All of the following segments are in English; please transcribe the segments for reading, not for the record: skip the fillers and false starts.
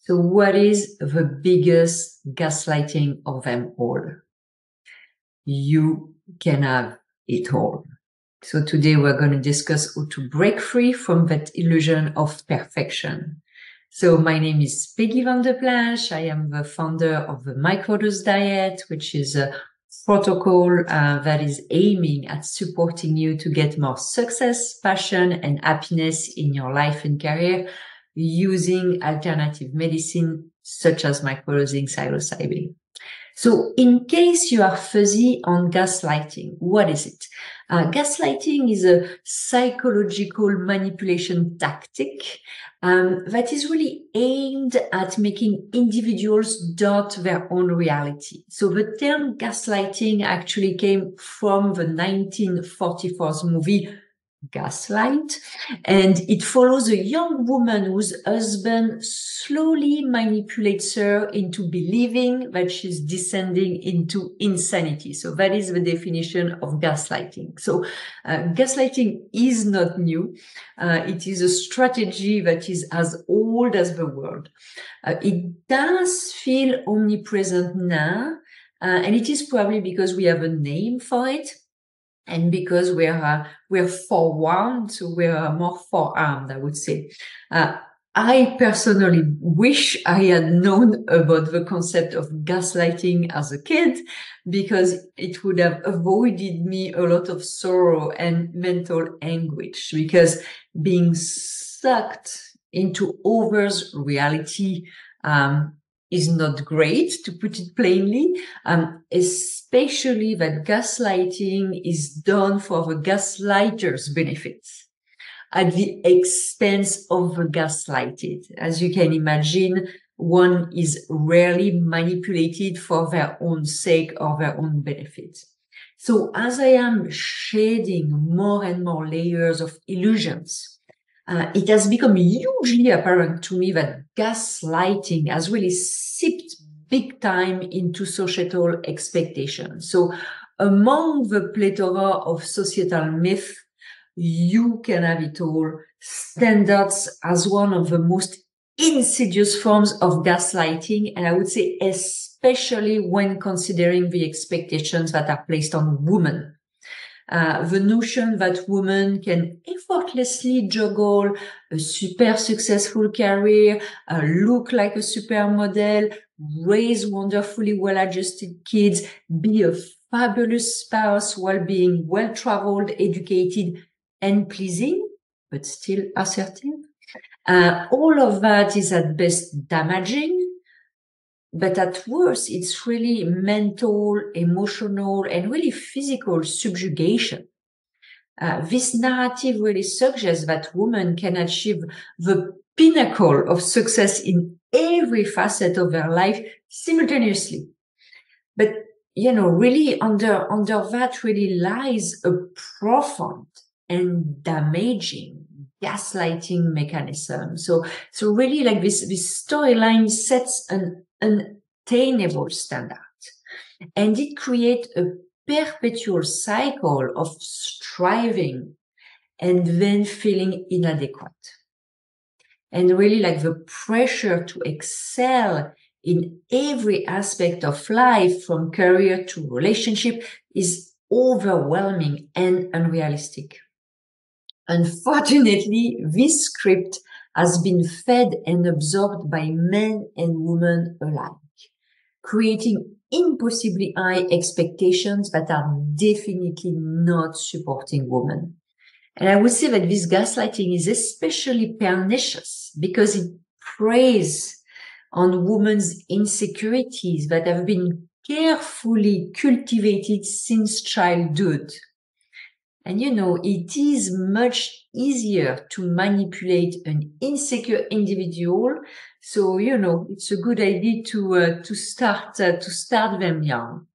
So what is the biggest gaslighting of them all? You can have it all. So today we're going to discuss how to break free from that illusion of perfection. So my name is Peggy van de Plassche. I am the founder of the Microdose diet, which is a protocol that is aiming at supporting you to get more success, passion, and happiness in your life and career using alternative medicine such as microdosing psilocybin. So in case you are fuzzy on gaslighting, what is it? Gaslighting is a psychological manipulation tactic that is really aimed at making individuals doubt their own reality. So the term gaslighting actually came from the 1944 movie Gaslight, and it follows a young woman whose husband slowly manipulates her into believing that she's descending into insanity. So that is the definition of gaslighting. So gaslighting is not new. It is a strategy that is as old as the world. It does feel omnipresent now, and it is probably because we have a name for it. And because we're forewarned, so we're more forearmed, I would say. I personally wish I had known about the concept of gaslighting as a kid, because it would have avoided me a lot of sorrow and mental anguish, because being sucked into others' reality is not great, to put it plainly, especially that gaslighting is done for the gaslighter's benefits at the expense of the gaslighted. As you can imagine, one is rarely manipulated for their own sake or their own benefit. So as I am shading more and more layers of illusions, it has become hugely apparent to me that gaslighting has really seeped big time into societal expectations. So among the plethora of societal myths, you can have it all, standards as one of the most insidious forms of gaslighting, and I would say especially when considering the expectations that are placed on women. The notion that women can effortlessly juggle a super successful career, look like a supermodel, raise wonderfully well-adjusted kids, be a fabulous spouse while being well-traveled, educated, and pleasing, but still assertive. All of that is at best damaging, but at worst, it's really mental, emotional, and really physical subjugation. This narrative really suggests that women can achieve the pinnacle of success in every facet of their life simultaneously. But, really under that really lies a profound and damaging gaslighting mechanism. So really, like this storyline sets an unattainable standard, and it creates a perpetual cycle of striving and then feeling inadequate. And really, like, the pressure to excel in every aspect of life, from career to relationship, is overwhelming and unrealistic. Unfortunately, this script has been fed and absorbed by men and women alike, creating impossibly high expectations that are definitely not supporting women. And I would say that this gaslighting is especially pernicious because it preys on women's insecurities that have been carefully cultivated since childhood. And it is much easier to manipulate an insecure individual. So, it's a good idea to start them young.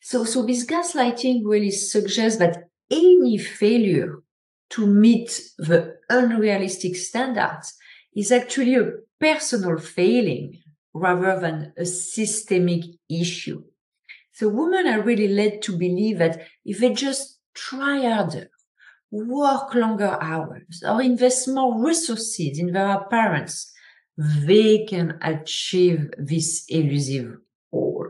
So this gaslighting really suggests that any failure to meet the unrealistic standards is actually a personal failing rather than a systemic issue. So women are really led to believe that if they just try harder, work longer hours, or invest more resources in their appearance, they can achieve this elusive goal.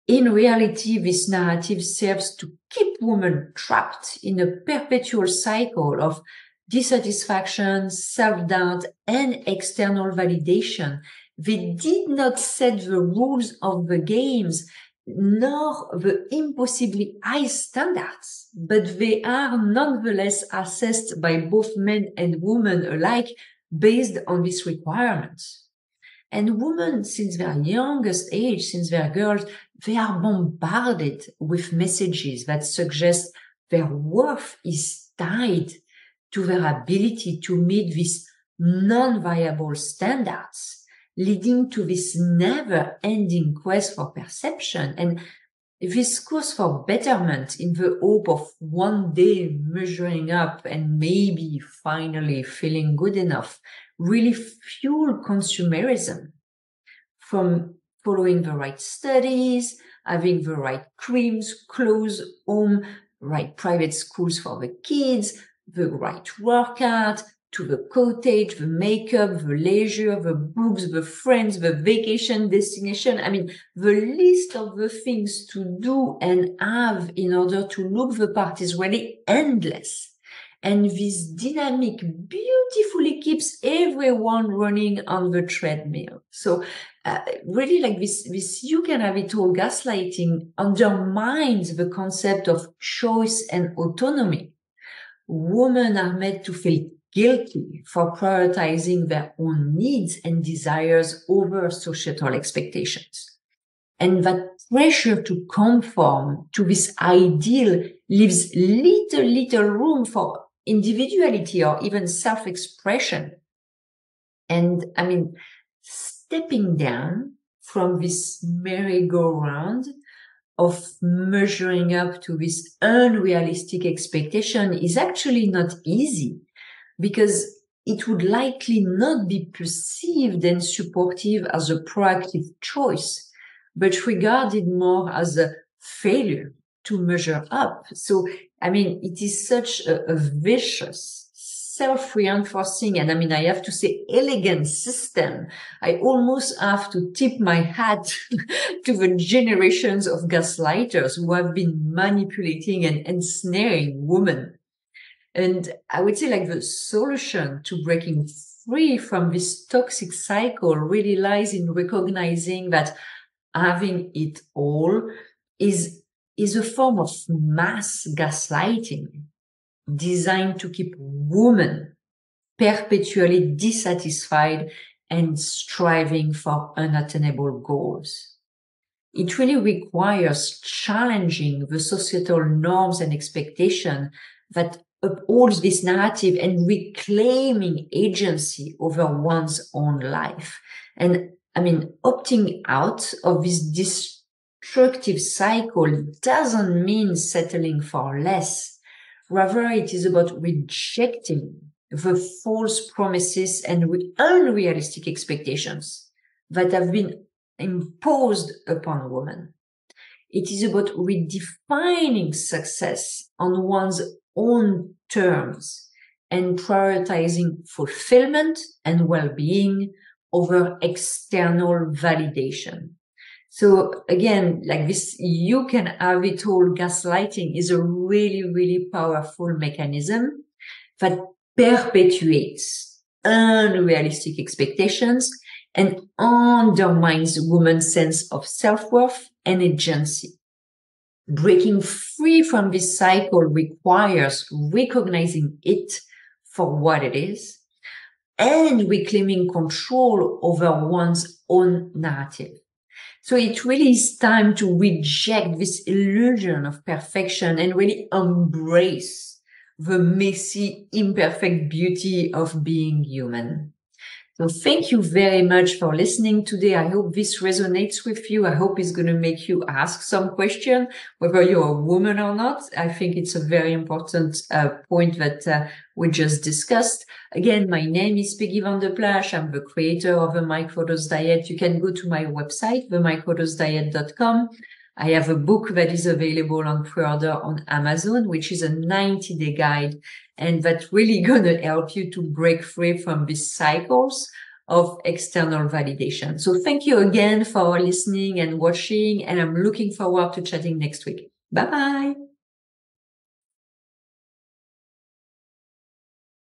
In reality, this narrative serves to keep women trapped in a perpetual cycle of dissatisfaction, self-doubt, and external validation. They did not set the rules of the games, nor the impossibly high standards, but they are nonetheless assessed by both men and women alike based on these requirements. And women, since their youngest age, since they're girls, they are bombarded with messages that suggest their worth is tied to their ability to meet these non-viable standards, leading to this never-ending quest for perception and this course for betterment in the hope of one day measuring up and maybe finally feeling good enough really fuel consumerism. From following the right studies, having the right creams, clothes, home, right private schools for the kids, the right workout, to the cottage, the makeup, the leisure, the books, the friends, the vacation destination. I mean, the list of the things to do and have in order to look the part is really endless. And this dynamic beautifully keeps everyone running on the treadmill. So really like this you can have it all gaslighting undermines the concept of choice and autonomy. Women are made to feel guilty for prioritizing their own needs and desires over societal expectations. And that pressure to conform to this ideal leaves little room for individuality or even self-expression. And I mean, stepping down from this merry-go-round of measuring up to this unrealistic expectation is actually not easy, because it would likely not be perceived and supportive as a proactive choice, but regarded more as a failure to measure up. So, I mean, it is such a vicious, self-reinforcing, and I mean, I have to say elegant system. I almost have to tip my hat to the generations of gaslighters who have been manipulating and ensnaring women. And I would say like the solution to breaking free from this toxic cycle really lies in recognizing that having it all is a form of mass gaslighting designed to keep women perpetually dissatisfied and striving for unattainable goals. It really requires challenging the societal norms and expectations that upholds this narrative and reclaiming agency over one's own life. And I mean, opting out of this destructive cycle doesn't mean settling for less. Rather, it is about rejecting the false promises and unrealistic expectations that have been imposed upon women. It is about redefining success on one's own terms and prioritizing fulfillment and well-being over external validation. So again, like this, you can have it all gaslighting is a really powerful mechanism that perpetuates unrealistic expectations and undermines women's sense of self-worth and agency. Breaking free from this cycle requires recognizing it for what it is and reclaiming control over one's own narrative. So it really is time to reject this illusion of perfection and really embrace the messy, imperfect beauty of being human. So thank you very much for listening today. I hope this resonates with you. I hope it's going to make you ask some question, whether you're a woman or not. I think it's a very important point that we just discussed. Again, my name is Peggy van der Plassche. I'm the creator of the Microdose Diet. You can go to my website, themicrodosediet.com. I have a book that is available on pre-order on Amazon, which is a 90-day guide, and that's really going to help you to break free from these cycles of external validation. So thank you again for listening and watching, and I'm looking forward to chatting next week. Bye-bye.